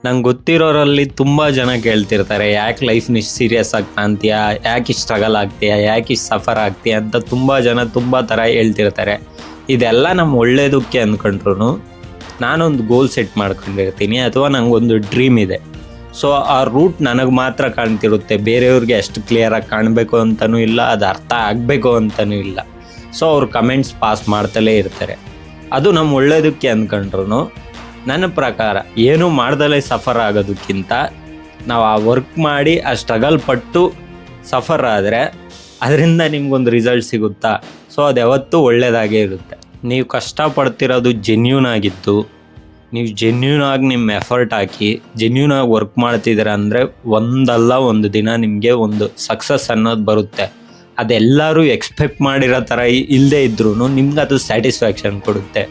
ನಂಗೆ ಗೊತ್ತಿರೋರಲ್ಲಿ ತುಂಬ ಜನ ಕೇಳ್ತಿರ್ತಾರೆ, ಯಾಕೆ ಲೈಫ್ನ ಇಷ್ಟು ಸೀರಿಯಸ್ ಆಗಿ ಕಾಣ್ತೀಯಾ, ಯಾಕೆ ಇಷ್ಟು ಸ್ಟ್ರಗಲ್ ಆಗ್ತೀಯಾ, ಯಾಕೆ ಇಷ್ಟು ಸಫರ್ ಆಗ್ತೀಯಾ ಅಂತ ತುಂಬ ಜನ ತುಂಬ ಥರ ಹೇಳ್ತಿರ್ತಾರೆ. ಇದೆಲ್ಲ ನಮ್ಮ ಒಳ್ಳೇದಕ್ಕೆ ಅಂದ್ಕೊಂಡ್ರು ನಾನೊಂದು ಗೋಲ್ ಸೆಟ್ ಮಾಡ್ಕೊಂಡಿರ್ತೀನಿ ಅಥವಾ ನನಗೊಂದು ಡ್ರೀಮ್ ಇದೆ. ಸೊ ಆ ರೂಟ್ ನನಗೆ ಮಾತ್ರ ಕಾಣ್ತಿರುತ್ತೆ, ಬೇರೆಯವ್ರಿಗೆ ಎಷ್ಟು ಕ್ಲಿಯರಾಗಿ ಕಾಣಬೇಕು ಅಂತಲೂ ಇಲ್ಲ, ಅದು ಅರ್ಥ ಆಗಬೇಕು ಅಂತಲೂ ಇಲ್ಲ. ಸೊ ಅವ್ರು ಕಮೆಂಟ್ಸ್ ಪಾಸ್ ಮಾಡ್ತಲೇ ಇರ್ತಾರೆ. ಅದು ನಮ್ಮ ಒಳ್ಳೇದಕ್ಕೆ ಅಂದ್ಕೊಂಡ್ರು ನನ್ನ ಪ್ರಕಾರ ಏನೂ ಮಾಡ್ದಲೇ ಸಫರ್ ಆಗೋದಕ್ಕಿಂತ ನಾವು ಆ ವರ್ಕ್ ಮಾಡಿ ಆ ಸ್ಟ್ರಗಲ್ ಪಟ್ಟು ಸಫರ್ ಆದರೆ ಅದರಿಂದ ನಿಮ್ಗೊಂದು ರಿಸಲ್ಟ್ ಸಿಗುತ್ತಾ. ಸೊ ಅದು ಯಾವತ್ತೂ ಒಳ್ಳೆಯದಾಗೇ ಇರುತ್ತೆ. ನೀವು ಕಷ್ಟಪಡ್ತಿರೋದು ಜೆನ್ಯೂನ್ ಆಗಿದ್ದು, ನೀವು ಜೆನ್ಯೂನ್ ಆಗಿ ನಿಮ್ಮ ಎಫರ್ಟ್ ಹಾಕಿ ಜೆನ್ಯೂನ್ ಆಗಿ ವರ್ಕ್ ಮಾಡ್ತಿದ್ದೀರ ಅಂದರೆ ಒಂದಲ್ಲ ಒಂದು ದಿನ ನಿಮಗೆ ಒಂದು ಸಕ್ಸಸ್ ಅನ್ನೋದು ಬರುತ್ತೆ. ಅದೆಲ್ಲರೂ ಎಕ್ಸ್ಪೆಕ್ಟ್ ಮಾಡಿರೋ ಥರ ಇಲ್ಲದೇ ಇದ್ರೂ ನಿಮ್ಗೆ ಅದು ಸ್ಯಾಟಿಸ್ಫ್ಯಾಕ್ಷನ್ ಕೊಡುತ್ತೆ.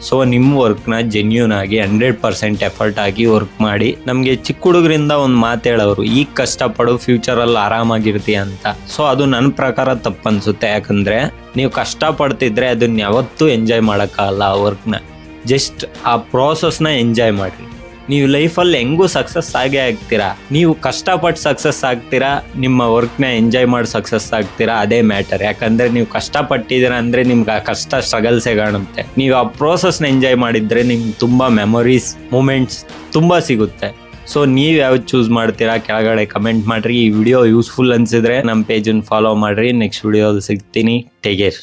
ಸೊ ನಿಮ್ಮ ವರ್ಕ್ನ ಜೆನ್ಯೂನ್ ಆಗಿ 100% ಎಫರ್ಟ್ ಆಗಿ ವರ್ಕ್ ಮಾಡಿ. ನಮಗೆ ಚಿಕ್ಕ ಹುಡುಗರಿಂದ ಒಂದು ಮಾತು ಹೇಳೋರು, ಈಗ ಕಷ್ಟಪಡು ಫ್ಯೂಚರಲ್ಲಿ ಆರಾಮಾಗಿರ್ತೀಯ ಅಂತ. ಸೊ ಅದು ನನ್ನ ಪ್ರಕಾರ ತಪ್ಪು ಅನಿಸುತ್ತೆ. ಯಾಕಂದರೆ ನೀವು ಕಷ್ಟಪಡ್ತಿದ್ರೆ ಅದನ್ನ ಯಾವತ್ತೂ ಎಂಜಾಯ್ ಮಾಡೋಕ್ಕಾಗಲ್ಲ. ಆ ವರ್ಕ್ನ ಜಸ್ಟ್ ಆ ಪ್ರೋಸೆಸ್ನ ಎಂಜಾಯ್ ಮಾಡಿರಿ. ನೀವು ಲೈಫಲ್ಲಿ ಹೆಂಗೂ ಸಕ್ಸಸ್ ಆಗೇ ಆಗ್ತೀರಾ. ನೀವು ಕಷ್ಟಪಟ್ಟು ಸಕ್ಸಸ್ ಆಗ್ತೀರಾ, ನಿಮ್ಮ ವರ್ಕ್ನ ಎಂಜಾಯ್ ಮಾಡಿ ಸಕ್ಸಸ್ ಆಗ್ತೀರಾ, ಅದೇ ಮ್ಯಾಟರ್. ಯಾಕಂದರೆ ನೀವು ಕಷ್ಟಪಟ್ಟಿದ್ದೀರಾ ಅಂದರೆ ನಿಮ್ಗೆ ಆ ಕಷ್ಟ ಸ್ಟ್ರಗಲ್ಸೇ ಕಾಣುತ್ತೆ. ನೀವು ಆ ಪ್ರೋಸೆಸ್ನ ಎಂಜಾಯ್ ಮಾಡಿದರೆ ನಿಮ್ಗೆ ತುಂಬ ಮೆಮೊರೀಸ್ ಮೂಮೆಂಟ್ಸ್ ತುಂಬ ಸಿಗುತ್ತೆ. ಸೊ ನೀವು ಯಾವ್ದು ಚೂಸ್ ಮಾಡ್ತೀರಾ ಕೆಳಗಡೆ ಕಮೆಂಟ್ ಮಾಡಿರಿ. ಈ ವಿಡಿಯೋ ಯೂಸ್ಫುಲ್ ಅನಿಸಿದ್ರೆ ನಮ್ಮ ಪೇಜನ್ನು ಫಾಲೋ ಮಾಡಿರಿ. ನೆಕ್ಸ್ಟ್ ವಿಡಿಯೋದಲ್ಲಿ ಸಿಗ್ತೀನಿ. Take care.